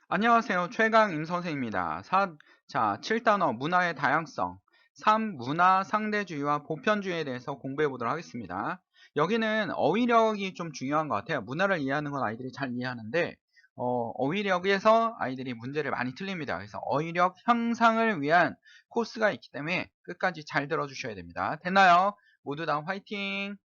안녕하세요. 최강 임선생입니다. 자, 7단어 문화의 다양성. 3. 문화 상대주의와 보편주의에 대해서 공부해 보도록 하겠습니다. 여기는 어휘력이 좀 중요한 것 같아요. 문화를 이해하는 건 아이들이 잘 이해하는데, 어휘력에서 아이들이 문제를 많이 틀립니다. 그래서 어휘력 향상을 위한 코스가 있기 때문에 끝까지 잘 들어주셔야 됩니다. 됐나요? 모두 다 화이팅!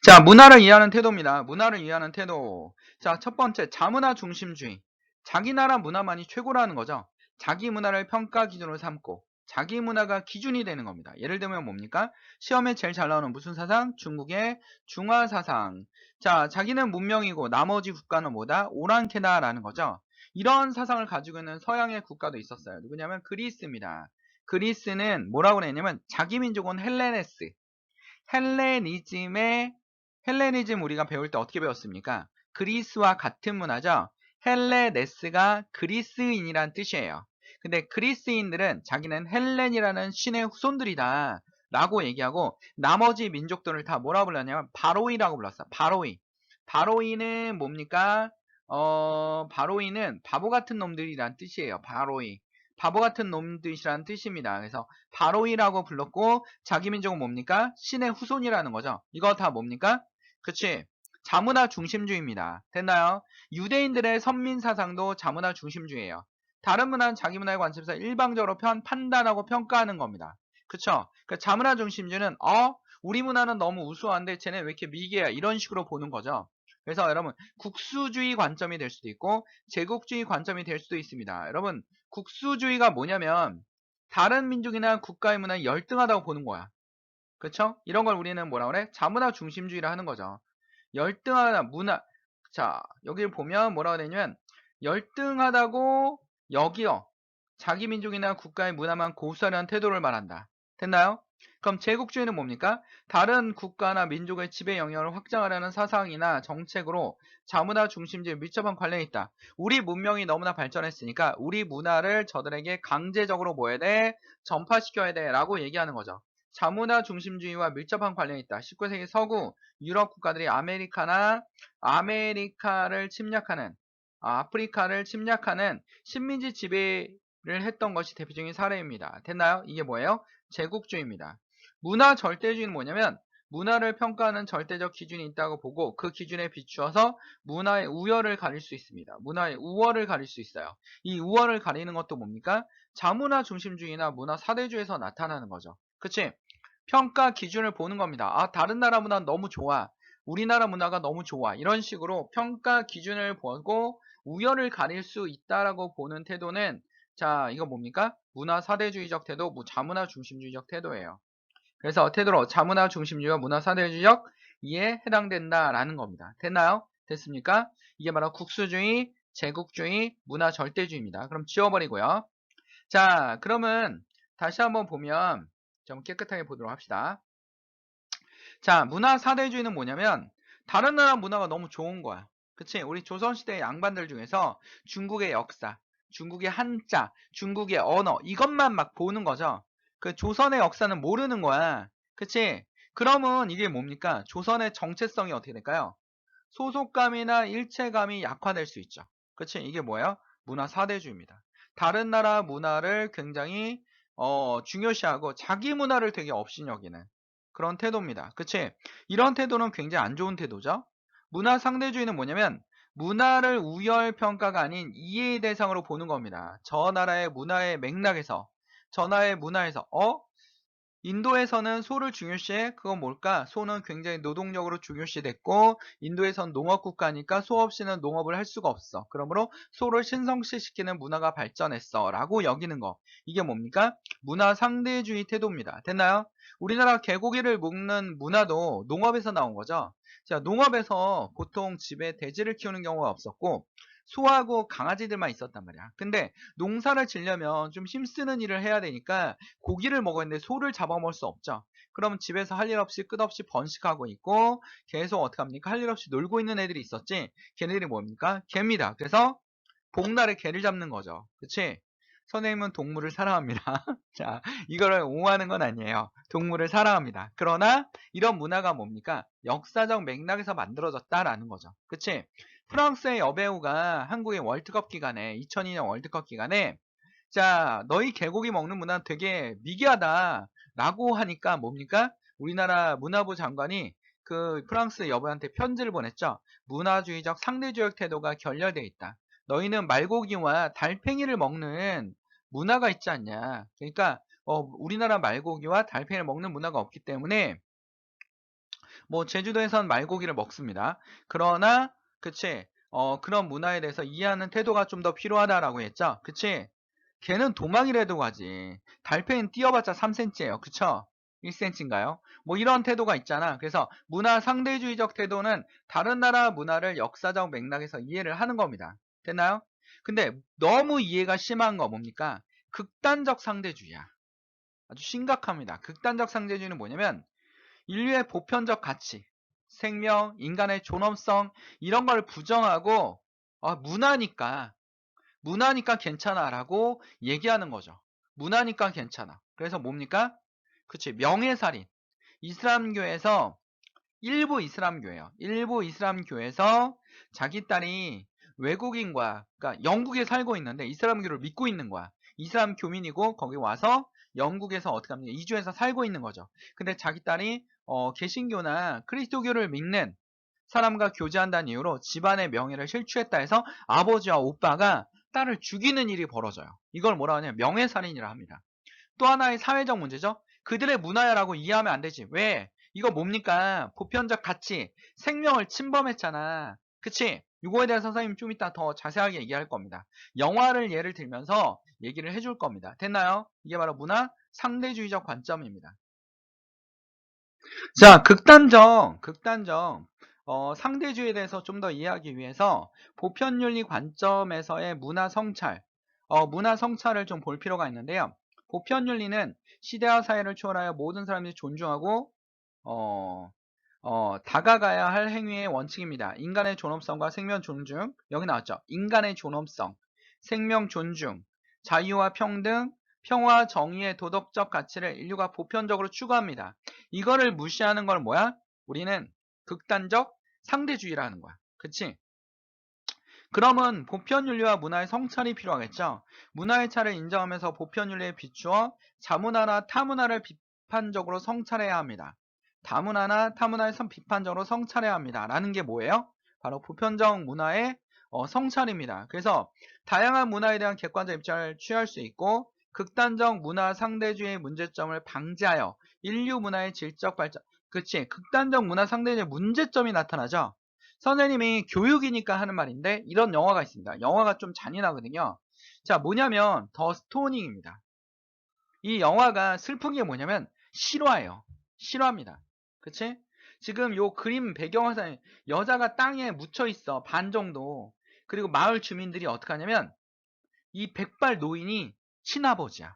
자, 문화를 이해하는 태도입니다. 문화를 이해하는 태도. 자, 첫 번째, 자문화 중심주의. 자기 나라 문화만이 최고라는 거죠. 자기 문화를 평가 기준으로 삼고, 자기 문화가 기준이 되는 겁니다. 예를 들면 뭡니까? 시험에 제일 잘 나오는 무슨 사상? 중국의 중화 사상. 자, 자기는 문명이고 나머지 국가는 뭐다? 오랑캐다라는 거죠. 이런 사상을 가지고 있는 서양의 국가도 있었어요. 누구냐면 그리스입니다. 그리스는 뭐라고 그랬냐면 자기 민족은 헬레네스. 헬레니즘의 헬레니즘 우리가 배울 때 어떻게 배웠습니까? 그리스와 같은 문화죠. 헬레네스가 그리스인이란 뜻이에요. 근데 그리스인들은 자기는 헬렌이라는 신의 후손들이다 라고 얘기하고 나머지 민족들을 다 뭐라 불렀냐면 바로이라고 불렀어. 바로이. 바로이는 뭡니까? 바로이는 바보 같은 놈들이란 뜻이에요. 바로이. 바보 같은 놈들이란 뜻입니다. 그래서 바로이라고 불렀고 자기 민족은 뭡니까? 신의 후손이라는 거죠. 이거 다 뭡니까? 그치? 자문화 중심주의입니다. 됐나요? 유대인들의 선민 사상도 자문화 중심주의예요. 다른 문화는 자기 문화의 관점에서 일방적으로 판단하고 평가하는 겁니다. 그쵸? 그 자문화 중심주의는 우리 문화는 너무 우수한데 쟤네 왜 이렇게 미개야 이런 식으로 보는 거죠. 그래서 여러분 국수주의 관점이 될 수도 있고 제국주의 관점이 될 수도 있습니다. 여러분 국수주의가 뭐냐면 다른 민족이나 국가의 문화에 열등하다고 보는 거야. 그쵸? 이런 걸 우리는 뭐라 그래? 자문화 중심주의라 하는 거죠. 열등하다 문화. 자, 여기를 보면 뭐라고 되냐면 열등하다고 여기어 자기 민족이나 국가의 문화만 고수하려는 태도를 말한다. 됐나요? 그럼 제국주의는 뭡니까? 다른 국가나 민족의 지배 영역을 확장하려는 사상이나 정책으로 자문화 중심주의 밀접한 관련이 있다. 우리 문명이 너무나 발전했으니까 우리 문화를 저들에게 강제적으로 뭐 해야 돼? 전파시켜야 돼 라고 얘기하는 거죠. 자문화 중심주의와 밀접한 관련이 있다. 19세기 서구 유럽 국가들이 아메리카를 침략하는 아프리카를 침략하는 식민지 지배를 했던 것이 대표적인 사례입니다. 됐나요? 이게 뭐예요? 제국주의입니다. 문화 절대주의는 뭐냐면 문화를 평가하는 절대적 기준이 있다고 보고 그 기준에 비추어서 문화의 우열을 가릴 수 있습니다. 문화의 우월을 가릴 수 있어요. 이 우월을 가리는 것도 뭡니까? 자문화 중심주의나 문화 사대주의에서 나타나는 거죠. 그치? 평가 기준을 보는 겁니다. 다른 나라 문화는 너무 좋아. 우리나라 문화가 너무 좋아. 이런 식으로 평가 기준을 보고 우열을 가릴 수 있다라고 보는 태도는 자, 이거 뭡니까? 문화 사대주의적 태도, 자문화 중심주의적 태도예요. 그래서 태도로 자문화 중심주의와 문화 사대주의적 이에 해당된다라는 겁니다. 됐나요? 됐습니까? 이게 바로 국수주의, 제국주의, 문화 절대주의입니다. 그럼 지워버리고요. 자, 그러면 다시 한번 보면 좀 깨끗하게 보도록 합시다. 자, 문화 사대주의는 뭐냐면 다른 나라 문화가 너무 좋은 거야. 그치? 우리 조선시대 양반들 중에서 중국의 역사, 중국의 한자, 중국의 언어 이것만 막 보는 거죠. 그 조선의 역사는 모르는 거야. 그치? 그러면 이게 뭡니까? 조선의 정체성이 어떻게 될까요? 소속감이나 일체감이 약화될 수 있죠. 그치? 이게 뭐예요? 문화 사대주의입니다. 다른 나라 문화를 굉장히 중요시하고 자기 문화를 되게 업신여기는 그런 태도입니다. 그치? 이런 태도는 굉장히 안 좋은 태도죠. 문화 상대주의는 뭐냐면 문화를 우열 평가가 아닌 이해의 대상으로 보는 겁니다. 저 나라의 문화의 맥락에서 저 나라의 문화에서 인도에서는 소를 중요시해. 그건 뭘까? 소는 굉장히 노동력으로 중요시 됐고 인도에선 농업국가니까 소 없이는 농업을 할 수가 없어. 그러므로 소를 신성시시키는 문화가 발전했어 라고 여기는 거. 이게 뭡니까? 문화 상대주의 태도입니다. 됐나요? 우리나라 개고기를 먹는 문화도 농업에서 나온 거죠. 자, 농업에서 보통 집에 돼지를 키우는 경우가 없었고 소하고 강아지들만 있었단 말이야. 근데 농사를 지려면 좀 힘쓰는 일을 해야 되니까 고기를 먹었는데 소를 잡아먹을 수 없죠. 그럼 집에서 할 일 없이 끝없이 번식하고 있고 계속 어떻게 합니까? 할 일 없이 놀고 있는 애들이 있었지. 걔네들이 뭡니까? 개입니다. 그래서 복날에 개를 잡는 거죠. 그치? 선생님은 동물을 사랑합니다. 자, 이거를 옹호하는 건 아니에요. 동물을 사랑합니다. 그러나 이런 문화가 뭡니까? 역사적 맥락에서 만들어졌다라는 거죠. 그치? 프랑스의 여배우가 한국의 월드컵 기간에 2002년 월드컵 기간에 자, 너희 개고기 먹는 문화는 되게 미개하다라고 하니까 뭡니까? 우리나라 문화부 장관이 그 프랑스 여배우한테 편지를 보냈죠. 문화주의적 상대주의적 태도가 결렬되어 있다. 너희는 말고기와 달팽이를 먹는 문화가 있지 않냐. 그러니까 우리나라 말고기와 달팽이를 먹는 문화가 없기 때문에 뭐 제주도에선 말고기를 먹습니다. 그러나 그치? 그런 문화에 대해서 이해하는 태도가 좀 더 필요하다라고 했죠. 그치? 걔는 도망이라도 가지. 달팽이는 뛰어봤자 3cm예요. 그쵸? 1cm인가요? 뭐 이런 태도가 있잖아. 그래서 문화 상대주의적 태도는 다른 나라 문화를 역사적 맥락에서 이해를 하는 겁니다. 됐나요? 근데 너무 이해가 심한 거 뭡니까? 극단적 상대주의야. 아주 심각합니다. 극단적 상대주의는 뭐냐면 인류의 보편적 가치, 생명, 인간의 존엄성 이런 걸 부정하고 문화니까 괜찮아라고 얘기하는 거죠. 문화니까 괜찮아. 그래서 뭡니까? 그치, 명예살인. 이슬람교에서 일부 이슬람교예요. 일부 이슬람교에서 자기 딸이 외국인과 그러니까 영국에 살고 있는데 이슬람교를 믿고 있는 거야. 이슬람 교민이고 거기 와서 영국에서 어떻게 합니까? 이주해서 살고 있는 거죠. 근데 자기 딸이 개신교나 그리스도교를 믿는 사람과 교제한다는 이유로 집안의 명예를 실추했다 해서 아버지와 오빠가 딸을 죽이는 일이 벌어져요. 이걸 뭐라 하냐면 명예살인이라 합니다. 또 하나의 사회적 문제죠. 그들의 문화야라고 이해하면 안 되지. 왜? 이거 뭡니까? 보편적 가치, 생명을 침범했잖아. 그치? 이거에 대해서 선생님 좀 이따 더 자세하게 얘기할 겁니다. 영화를 예를 들면서 얘기를 해줄 겁니다. 됐나요? 이게 바로 문화 상대주의적 관점입니다. 자, 극단적 상대주의에 대해서 좀 더 이해하기 위해서 보편윤리 관점에서의 문화 성찰, 문화 성찰을 좀 볼 필요가 있는데요. 보편윤리는 시대와 사회를 초월하여 모든 사람들이 존중하고 어, 다가가야 할 행위의 원칙입니다. 인간의 존엄성과 생명 존중, 여기 나왔죠. 인간의 존엄성, 생명 존중, 자유와 평등, 평화, 정의의 도덕적 가치를 인류가 보편적으로 추구합니다. 이거를 무시하는 걸 뭐야? 우리는 극단적 상대주의라는 거야. 그치? 그러면 보편윤리와 문화의 성찰이 필요하겠죠. 문화의 차를 인정하면서 보편윤리에 비추어 자문화나 타문화를 비판적으로 성찰해야 합니다. 다문화나 타문화에 비판적으로 성찰해야 합니다. 라는 게 뭐예요? 바로 보편적 문화의 성찰입니다. 그래서 다양한 문화에 대한 객관적 입장을 취할 수 있고 극단적 문화 상대주의의 문제점을 방지하여 인류 문화의 질적 발전, 그치? 극단적 문화 상대주의의 문제점이 나타나죠. 선생님이 교육이니까 하는 말인데 이런 영화가 있습니다. 영화가 좀 잔인하거든요. 자, 뭐냐면 더 스토닝입니다. 이 영화가 슬픈 게 뭐냐면 실화예요. 실화입니다. 그치? 지금 요 그림 배경화상 여자가 땅에 묻혀 있어. 반 정도. 그리고 마을 주민들이 어떻게 하냐면 이 백발 노인이 친아버지야.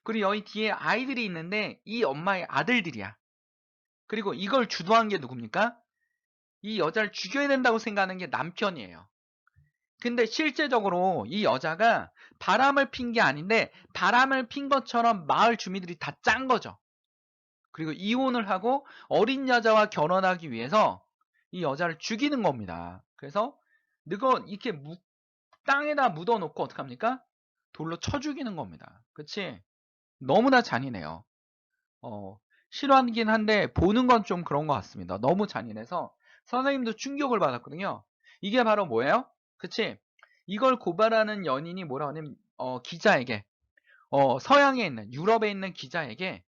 그리고 여기 뒤에 아이들이 있는데 이 엄마의 아들들이야. 그리고 이걸 주도한 게 누굽니까? 이 여자를 죽여야 된다고 생각하는 게 남편이에요. 근데 실제적으로 이 여자가 바람을 핀 게 아닌데 바람을 핀 것처럼 마을 주민들이 다 짠 거죠. 그리고 이혼을 하고 어린 여자와 결혼하기 위해서 이 여자를 죽이는 겁니다. 그래서 이거 이렇게 땅에다 묻어놓고 어떡합니까? 돌로 쳐 죽이는 겁니다. 그치? 너무나 잔인해요. 실화긴 한데 보는 건 좀 그런 것 같습니다. 너무 잔인해서 선생님도 충격을 받았거든요. 이게 바로 뭐예요? 그치? 이걸 고발하는 연인이 뭐라 하냐면 기자에게 서양에 있는 유럽에 있는 기자에게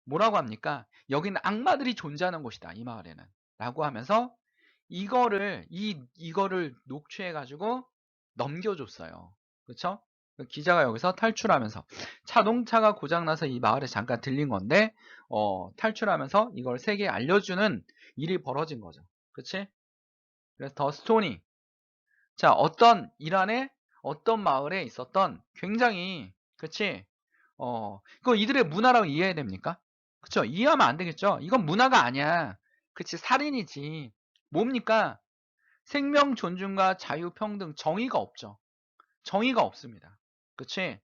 뭐라고 합니까? 여기는 악마들이 존재하는 곳이다. 이 마을에는 라고 하면서 이거를 녹취해 가지고 넘겨줬어요. 그쵸? 기자가 여기서 탈출하면서 자동차가 고장나서 이 마을에 잠깐 들린 건데 탈출하면서 이걸 세계에 알려주는 일이 벌어진 거죠. 그치? 그래서 더 스토니, 자, 어떤 이란의 어떤 마을에 있었던 굉장히, 그치? 그거 이들의 문화라고 이해해야 됩니까? 그쵸? 이해하면 안 되겠죠? 이건 문화가 아니야. 그치? 살인이지. 뭡니까? 생명 존중과 자유, 평등, 정의가 없죠. 정의가 없습니다. 그치?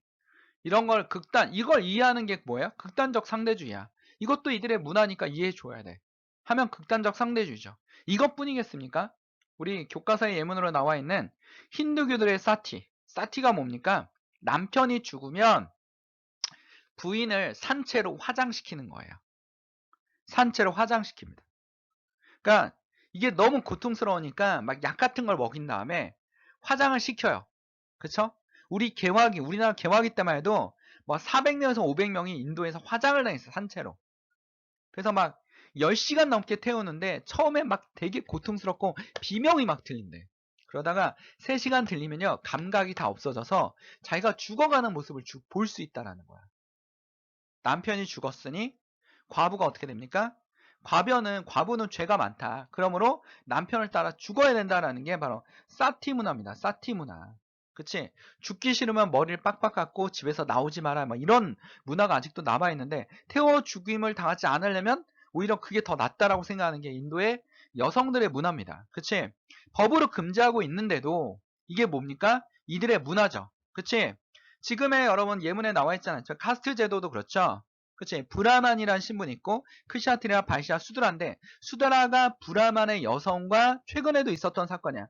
이걸 이해하는 게 뭐예요? 극단적 상대주의야. 이것도 이들의 문화니까 이해해줘야 돼. 하면 극단적 상대주의죠. 이것뿐이겠습니까? 우리 교과서의 예문으로 나와 있는 힌두교들의 사티. 사티가 뭡니까? 남편이 죽으면 부인을 산채로 화장시키는 거예요. 산채로 화장시킵니다. 그러니까 이게 너무 고통스러우니까 막 약 같은 걸 먹인 다음에 화장을 시켜요. 그쵸? 우리나라 개화기 때만 해도 뭐 400명에서 500명이 인도에서 화장을 당했어요. 산채로. 그래서 막 10시간 넘게 태우는데 처음에 막 되게 고통스럽고 비명이 막 들린대. 그러다가 3시간 들리면요. 감각이 다 없어져서 자기가 죽어가는 모습을 볼 수 있다라는 거야. 남편이 죽었으니 과부가 어떻게 됩니까? 과부는 죄가 많다. 그러므로 남편을 따라 죽어야 된다라는 게 바로 사티 문화입니다. 사티 문화. 그치? 죽기 싫으면 머리를 빡빡 깎고 집에서 나오지 마라. 막 이런 문화가 아직도 남아있는데 태워 죽임을 당하지 않으려면 오히려 그게 더 낫다라고 생각하는 게 인도의 여성들의 문화입니다. 그치? 법으로 금지하고 있는데도 이게 뭡니까? 이들의 문화죠. 그치? 지금의 여러분 예문에 나와 있잖아요. 저 카스트 제도도 그렇죠. 그치? 브라만이란 신분이 있고 크샤트리아, 바이샤, 수드라인데 수드라가 브라만의 여성과 최근에도 있었던 사건이야.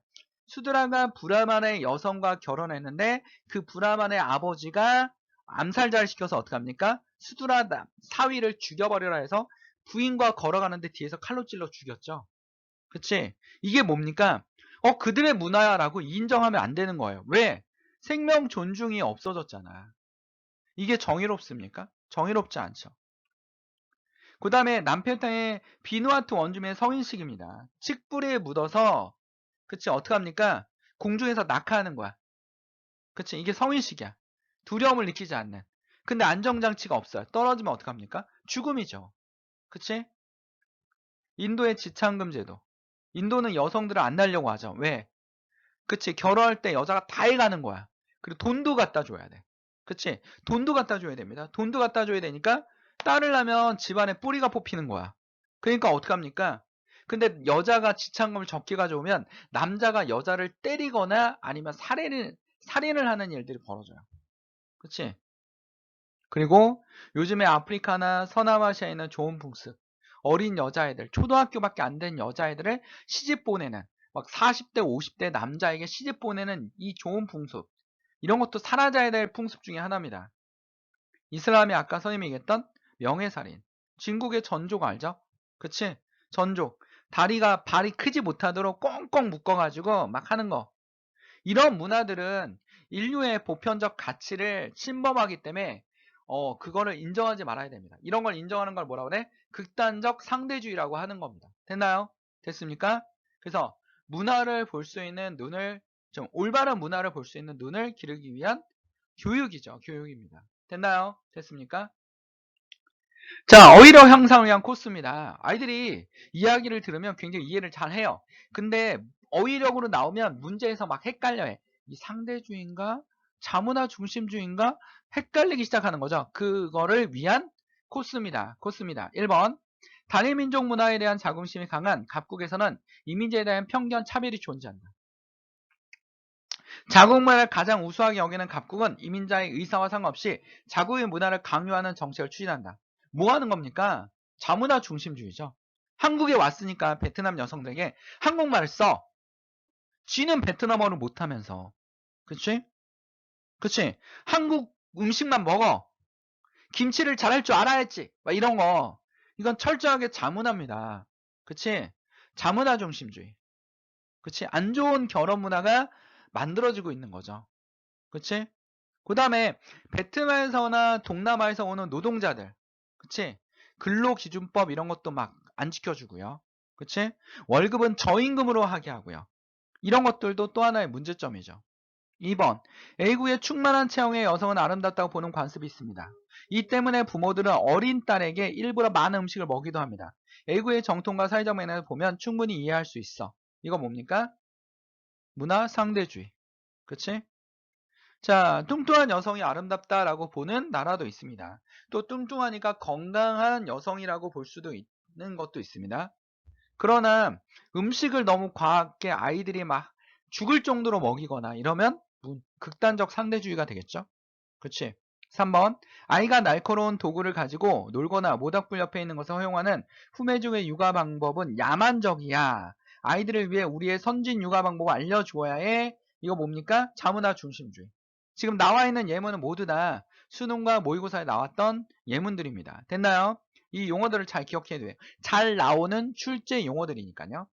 수드라가 브라만의 여성과 결혼했는데 그 브라만의 아버지가 암살자를 시켜서 어떡합니까? 수드라 사위를 죽여버리라 해서 부인과 걸어가는데 뒤에서 칼로 찔러 죽였죠. 그치? 이게 뭡니까? 그들의 문화야라고 인정하면 안 되는 거예요. 왜? 생명 존중이 없어졌잖아. 이게 정의롭습니까? 정의롭지 않죠. 그 다음에 남편탕의 비누아트 원주민의 성인식입니다. 칡뿌리에 묻어서 그치 어떡합니까? 공중에서 낙하하는 거야. 그치 이게 성인식이야. 두려움을 느끼지 않는. 근데 안정장치가 없어요. 떨어지면 어떡합니까? 죽음이죠. 그치? 인도의 지창금 제도. 인도는 여성들을 안 날려고 하죠. 왜? 그치 결혼할 때 여자가 다 해가는 거야. 그리고 돈도 갖다 줘야 돼. 그치? 돈도 갖다 줘야 됩니다. 돈도 갖다 줘야 되니까 딸을 낳으면 집안에 뿌리가 뽑히는 거야. 그러니까 어떡합니까? 근데 여자가 지창금을 적게 가져오면 남자가 여자를 때리거나 아니면 살인을 하는 일들이 벌어져요. 그치? 그리고 요즘에 아프리카나 서남아시아에 있는 좋은 풍습. 어린 여자애들, 초등학교밖에 안 된 여자애들을 시집 보내는, 막 40대, 50대 남자에게 시집 보내는 이 좋은 풍습. 이런 것도 사라져야 될 풍습 중에 하나입니다. 이슬람이 아까 선생님이 얘기했던 명예살인. 중국의 전족 알죠? 그치? 전족. 발이 크지 못하도록 꽁꽁 묶어가지고 막 하는 거. 이런 문화들은 인류의 보편적 가치를 침범하기 때문에 그거를 인정하지 말아야 됩니다. 이런 걸 인정하는 걸 뭐라고 그래? 극단적 상대주의라고 하는 겁니다. 됐나요? 됐습니까? 그래서 문화를 볼 수 있는 눈을 좀 올바른 문화를 볼 수 있는 눈을 기르기 위한 교육이죠. 교육입니다. 됐나요? 됐습니까? 자, 어휘력 향상을 위한 코스입니다. 아이들이 이야기를 들으면 굉장히 이해를 잘 해요. 근데 어휘력으로 나오면 문제에서 막 헷갈려해. 이 상대주의인가? 자문화 중심주의인가? 헷갈리기 시작하는 거죠. 그거를 위한 코스입니다. 코스입니다. 1번. 단일 민족 문화에 대한 자긍심이 강한 갑국에서는 이민자에 대한 편견, 차별이 존재한다. 자국 문화를 가장 우수하게 여기는 갑국은 이민자의 의사와 상관없이 자국의 문화를 강요하는 정책을 추진한다. 뭐 하는 겁니까? 자문화 중심주의죠. 한국에 왔으니까 베트남 여성들에게 한국말을 써. 쥐는 베트남어를 못하면서. 그치? 그치? 한국 음식만 먹어. 김치를 잘할 줄 알아야지. 막 이런 거. 이건 철저하게 자문화입니다. 그치? 자문화 중심주의. 그치? 안 좋은 결혼 문화가 만들어지고 있는 거죠. 그치? 그 다음에 베트남에서나 동남아에서 오는 노동자들. 그치? 근로기준법 이런 것도 막 안 지켜주고요. 그치? 월급은 저임금으로 하게 하고요. 이런 것들도 또 하나의 문제점이죠. 2번. A구의 충만한 체형의 여성은 아름답다고 보는 관습이 있습니다. 이 때문에 부모들은 어린 딸에게 일부러 많은 음식을 먹이도 합니다. A구의 정통과 사회적 맥락을 보면 충분히 이해할 수 있어. 이거 뭡니까? 문화 상대주의. 그치? 자, 뚱뚱한 여성이 아름답다라고 보는 나라도 있습니다. 또 뚱뚱하니까 건강한 여성이라고 볼 수도 있는 것도 있습니다. 그러나 음식을 너무 과하게 아이들이 막 죽을 정도로 먹이거나 이러면 극단적 상대주의가 되겠죠. 그치? 3번. 아이가 날카로운 도구를 가지고 놀거나 모닥불 옆에 있는 것을 허용하는 후메즈의 육아 방법은 야만적이야. 아이들을 위해 우리의 선진 육아 방법을 알려주어야 해. 이거 뭡니까? 자문화 중심주의. 지금 나와 있는 예문은 모두 다 수능과 모의고사에 나왔던 예문들입니다. 됐나요? 이 용어들을 잘 기억해야 돼요. 잘 나오는 출제 용어들이니까요.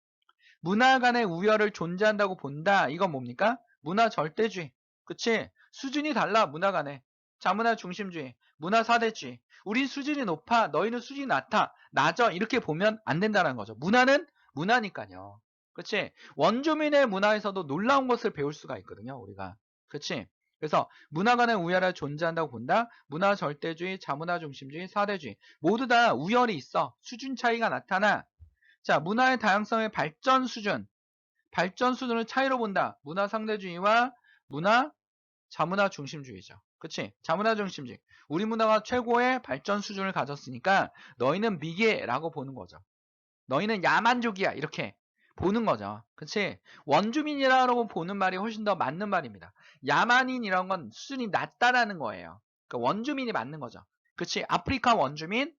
문화 간의 우열을 존재한다고 본다. 이건 뭡니까? 문화 절대주의. 그치? 수준이 달라, 문화 간에. 자문화 중심주의, 문화 사대주의. 우리 수준이 높아, 너희는 수준이 낮아. 이렇게 보면 안 된다는 거죠. 문화는 문화니까요. 그치? 원주민의 문화에서도 놀라운 것을 배울 수가 있거든요, 우리가. 그치? 그래서 문화 간의 우열을 존재한다고 본다. 문화 절대주의, 자문화 중심주의, 사대주의. 모두 다 우열이 있어. 수준 차이가 나타나. 자, 문화의 다양성의 발전 수준을 차이로 본다. 문화 상대주의와 문화 자문화 중심주의죠. 그치? 자문화 중심주의. 우리 문화가 최고의 발전 수준을 가졌으니까 너희는 미개라고 보는 거죠. 너희는 야만족이야. 이렇게 보는 거죠. 그치? 원주민이라고 보는 말이 훨씬 더 맞는 말입니다. 야만인이란 건 수준이 낮다라는 거예요. 그러니까 원주민이 맞는 거죠. 그치? 아프리카 원주민,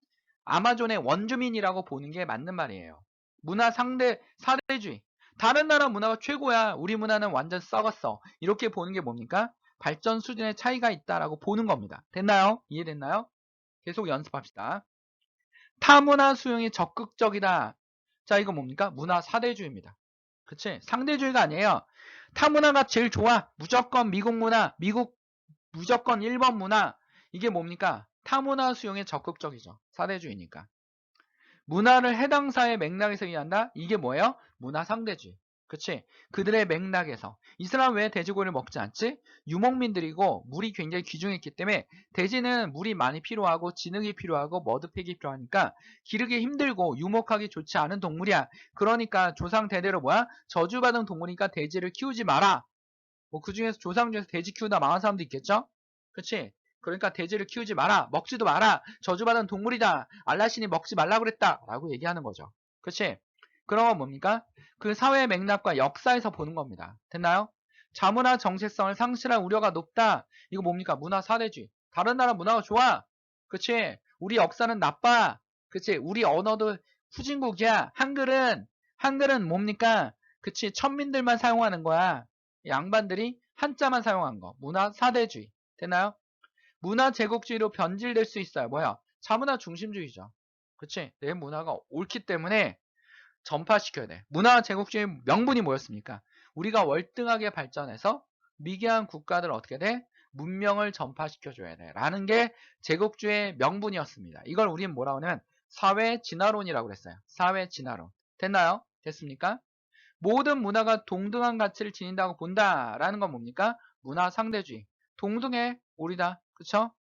아마존의 원주민이라고 보는 게 맞는 말이에요. 문화 사대주의. 다른 나라 문화가 최고야. 우리 문화는 완전 썩었어. 이렇게 보는 게 뭡니까? 발전 수준의 차이가 있다라고 보는 겁니다. 됐나요? 이해됐나요? 계속 연습합시다. 타문화 수용이 적극적이다. 자, 이거 뭡니까? 문화 사대주의입니다. 그치? 상대주의가 아니에요. 타문화가 제일 좋아. 무조건 미국 문화, 무조건 일본 문화. 이게 뭡니까? 타문화 수용에 적극적이죠. 사대주의니까. 문화를 해당 사회 맥락에서 이해한다? 이게 뭐예요? 문화 상대주의. 그치? 그들의 맥락에서. 이 사람 왜 돼지고기를 먹지 않지? 유목민들이고 물이 굉장히 귀중했기 때문에 돼지는 물이 많이 필요하고 진흙이 필요하고 머드팩이 필요하니까 기르기 힘들고 유목하기 좋지 않은 동물이야. 그러니까 조상 대대로 뭐야? 저주받은 동물이니까 돼지를 키우지 마라. 뭐 그 중에서 조상 중에서 돼지 키우다 망한 사람도 있겠죠? 그치? 그러니까 돼지를 키우지 마라. 먹지도 마라. 저주받은 동물이다. 알라신이 먹지 말라고 그랬다. 라고 얘기하는 거죠. 그치? 그런 건 뭡니까? 그 사회 맥락과 역사에서 보는 겁니다. 됐나요? 자문화 정체성을 상실할 우려가 높다. 이거 뭡니까? 문화 사대주의. 다른 나라 문화가 좋아. 그치? 우리 역사는 나빠. 그치? 우리 언어도 후진국이야. 한글은 뭡니까? 그치? 천민들만 사용하는 거야. 양반들이 한자만 사용한 거. 문화 사대주의. 됐나요? 문화 제국주의로 변질될 수 있어요. 뭐야? 자문화 중심주의죠. 그치? 내 문화가 옳기 때문에 전파시켜야 돼. 문화 제국주의 명분이 뭐였습니까? 우리가 월등하게 발전해서 미개한 국가들 어떻게 돼? 문명을 전파시켜줘야 돼. 라는 게 제국주의 명분이었습니다. 이걸 우리는 뭐라고 하냐면 사회진화론이라고 그랬어요. 사회진화론. 됐나요? 됐습니까? 모든 문화가 동등한 가치를 지닌다고 본다라는 건 뭡니까? 문화 상대주의. 동등해. 우리다. 그쵸?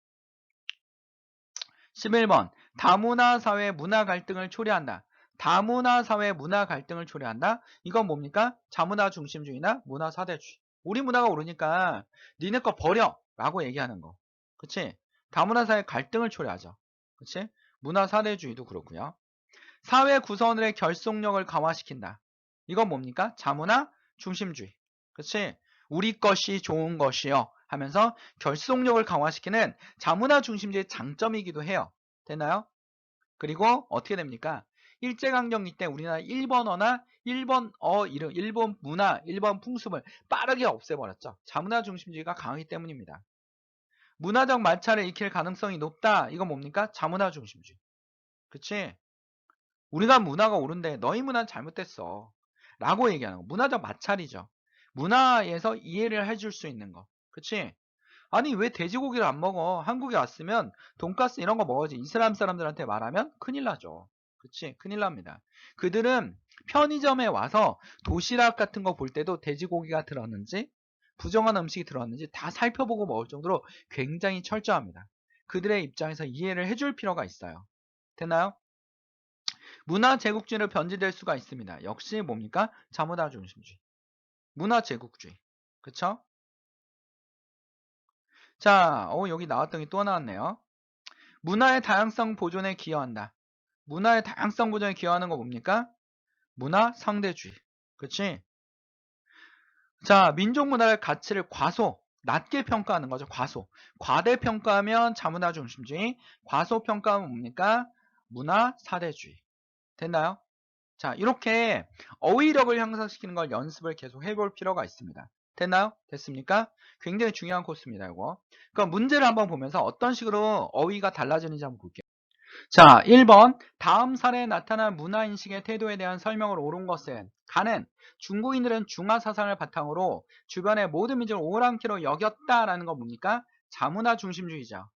11번. 다문화 사회 문화 갈등을 초래한다. 다문화 사회 문화 갈등을 초래한다? 이건 뭡니까? 자문화 중심주의나 문화 사대주의. 우리 문화가 오르니까 니네 거 버려! 라고 얘기하는 거. 그치? 다문화 사회 갈등을 초래하죠. 그치? 문화 사대주의도 그렇고요. 사회 구성원들의 결속력을 강화시킨다. 이건 뭡니까? 자문화 중심주의. 그치? 우리 것이 좋은 것이요 하면서 결속력을 강화시키는 자문화 중심주의 장점이기도 해요. 됐나요? 그리고 어떻게 됩니까? 일제강점기 때 우리나라 일본어나 일본어 이름, 일본 문화, 일본 풍습을 빠르게 없애버렸죠. 자문화 중심주의가 강하기 때문입니다. 문화적 마찰을 익힐 가능성이 높다. 이건 뭡니까? 자문화 중심주의. 그치? 우리가 문화가 옳은데 너희 문화는 잘못됐어. 라고 얘기하는 거. 문화적 마찰이죠. 문화에서 이해를 해줄 수 있는 거. 그치? 아니 왜 돼지고기를 안 먹어? 한국에 왔으면 돈가스 이런 거 먹어야지. 이슬람 사람들한테 말하면 큰일 나죠. 그치? 큰일 납니다. 그들은 편의점에 와서 도시락 같은 거 볼 때도 돼지고기가 들었는지 부정한 음식이 들었는지 다 살펴보고 먹을 정도로 굉장히 철저합니다. 그들의 입장에서 이해를 해줄 필요가 있어요. 됐나요? 문화 제국주의로 변질될 수가 있습니다. 역시 뭡니까? 자문화 중심주의. 문화 제국주의. 그쵸? 자, 여기 나왔던 게 또 나왔네요. 문화의 다양성 보존에 기여한다. 문화의 다양성 보존에 기여하는 거 뭡니까? 문화 상대주의. 그치? 자, 민족 문화의 가치를 낮게 평가하는 거죠. 과대평가하면 자문화 중심주의, 과소평가하면 뭡니까? 문화 사대주의. 됐나요? 자, 이렇게 어휘력을 향상시키는 걸 연습을 계속 해볼 필요가 있습니다. 됐나요? 됐습니까? 굉장히 중요한 코스입니다, 이거. 그럼 문제를 한번 보면서 어떤 식으로 어휘가 달라지는지 한번 볼게요. 자, 1번. 다음 사례에 나타난 문화인식의 태도에 대한 설명을 옳은 것은 가는 중국인들은 중화 사상을 바탕으로 주변의 모든 민족을 오랑캐로 여겼다라는 거 뭡니까? 자문화 중심주의죠.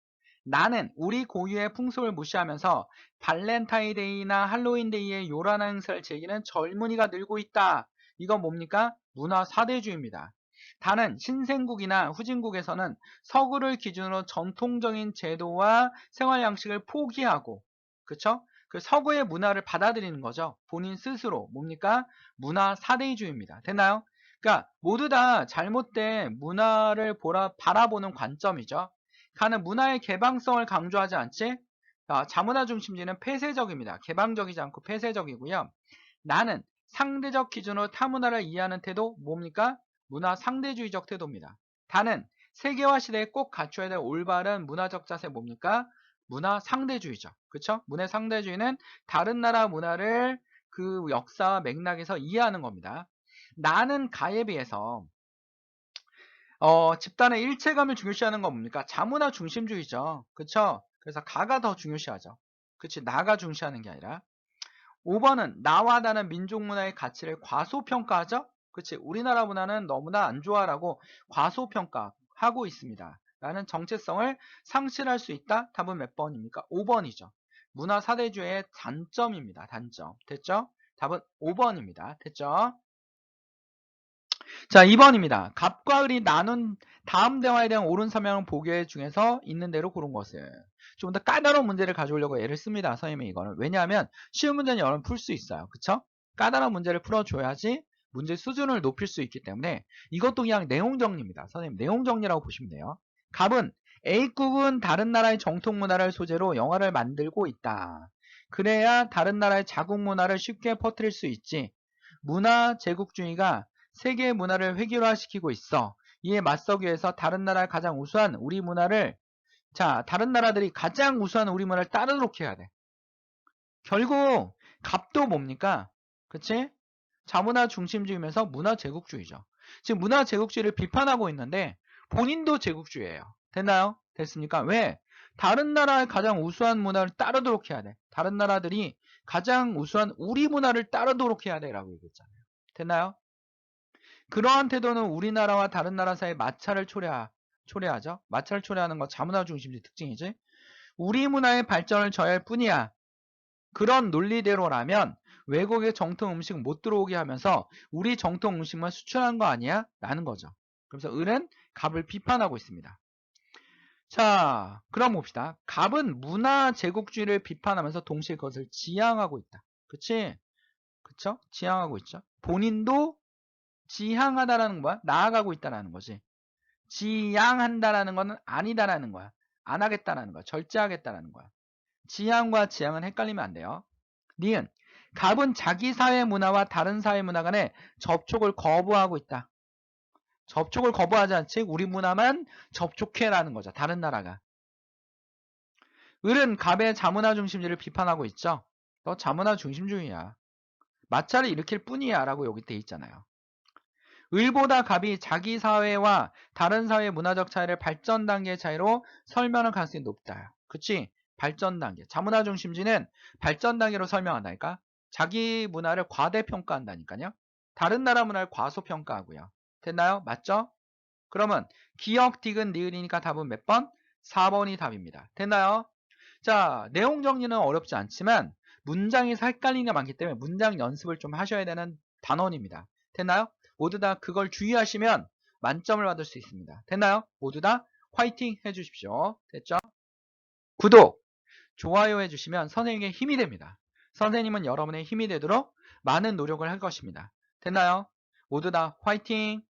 나는 우리 고유의 풍습을 무시하면서 발렌타인데이나 할로윈데이의 요란한 행사를 즐기는 젊은이가 늘고 있다. 이건 뭡니까? 문화 사대주의입니다. 다는 신생국이나 후진국에서는 서구를 기준으로 전통적인 제도와 생활 양식을 포기하고, 그쵸? 그 서구의 문화를 받아들이는 거죠. 본인 스스로. 뭡니까? 문화 사대주의입니다. 됐나요? 그러니까 모두 다 잘못된 문화를 바라보는 관점이죠. 가는 문화의 개방성을 강조하지 않지? 자문화 중심주의는 폐쇄적입니다. 개방적이지 않고 폐쇄적이고요. 나는 상대적 기준으로 타문화를 이해하는 태도 뭡니까? 문화 상대주의적 태도입니다. 다는 세계화 시대에 꼭 갖춰야 될 올바른 문화적 자세 뭡니까? 문화 상대주의죠. 그쵸? 문화 상대주의는 다른 나라 문화를 그 역사와 맥락에서 이해하는 겁니다. 나는 가에 비해서 집단의 일체감을 중요시하는 건 뭡니까? 자문화 중심주의죠. 그쵸? 그래서 가가 더 중요시하죠. 그치? 나가 중시하는 게 아니라. 5번은 나와 다른 민족 문화의 가치를 과소평가하죠? 그치? 우리나라 문화는 너무나 안 좋아라고 과소평가하고 있습니다. 라는 정체성을 상실할 수 있다? 답은 몇 번입니까? 5번이죠. 문화 사대주의의 단점입니다. 단점. 됐죠? 답은 5번입니다. 됐죠? 자, 2번입니다. 갑과 을이 나눈 다음 대화에 대한 옳은 설명은 보기 중에서 있는 대로 고른 것을. 좀 더 까다로운 문제를 가져오려고 애를 씁니다. 선생님이 이거는. 왜냐하면 쉬운 문제는 여러분 풀 수 있어요. 그쵸? 까다로운 문제를 풀어줘야지 문제 수준을 높일 수 있기 때문에 이것도 그냥 내용 정리입니다. 선생님 내용 정리라고 보시면 돼요. 갑은 A국은 다른 나라의 정통 문화를 소재로 영화를 만들고 있다. 그래야 다른 나라의 자국 문화를 쉽게 퍼뜨릴 수 있지. 문화 제국주의가 세계의 문화를 획일화시키고 있어. 이에 맞서기 위해서 다른 나라의 가장 우수한 우리 문화를 다른 나라들이 가장 우수한 우리 문화를 따르도록 해야 돼. 결국 갑도 뭡니까? 그치? 자문화 중심주의면서 문화 제국주의죠. 지금 문화 제국주의를 비판하고 있는데 본인도 제국주의예요. 됐나요? 됐습니까? 왜? 다른 나라의 가장 우수한 문화를 따르도록 해야 돼. 다른 나라들이 가장 우수한 우리 문화를 따르도록 해야 돼 라고 얘기했잖아요. 됐나요? 그러한 태도는 우리나라와 다른 나라 사이에 마찰을 초래하죠. 마찰을 초래하는 거 자문화 중심주의 특징이지. 우리 문화의 발전을 저해할 뿐이야. 그런 논리대로라면 외국의 정통 음식 못 들어오게 하면서 우리 정통 음식만 수출한 거 아니야? 라는 거죠. 그래서 을은 갑을 비판하고 있습니다. 자, 그럼 봅시다. 갑은 문화 제국주의를 비판하면서 동시에 그것을 지향하고 있다. 그치? 그쵸? 지향하고 있죠. 본인도 지향하다라는 거야. 나아가고 있다라는 거지. 지향한다라는 거는 아니다라는 거야. 안 하겠다라는 거야. 절제하겠다라는 거야. 지향과 지향은 헷갈리면 안 돼요. 니은 갑은 자기 사회 문화와 다른 사회 문화 간의 접촉을 거부하고 있다. 접촉을 거부하지 않지 우리 문화만 접촉해라는 거죠. 다른 나라가. 을은 갑의 자문화 중심주의를 비판하고 있죠. 너 자문화 중심주의야. 마찰을 일으킬 뿐이야 라고 여기 돼 있잖아요. 을보다 갑이 자기 사회와 다른 사회의 문화적 차이를 발전 단계의 차이로 설명할 가능성이 높다. 그치? 발전 단계. 자문화 중심주의는 발전 단계로 설명한다니까? 자기 문화를 과대평가한다니까요? 다른 나라 문화를 과소평가하고요. 됐나요? 맞죠? 그러면 기억, 디귿, 니을이니까 답은 몇 번? 4번이 답입니다. 됐나요? 자, 내용 정리는 어렵지 않지만 문장에서 헷갈리는 게 많기 때문에 문장 연습을 좀 하셔야 되는 단원입니다. 됐나요? 모두 다 그걸 주의하시면 만점을 받을 수 있습니다. 됐나요? 모두 다 화이팅 해주십시오. 됐죠? 구독, 좋아요 해주시면 선생님에게 힘이 됩니다. 선생님은 여러분의 힘이 되도록 많은 노력을 할 것입니다. 됐나요? 모두 다 화이팅!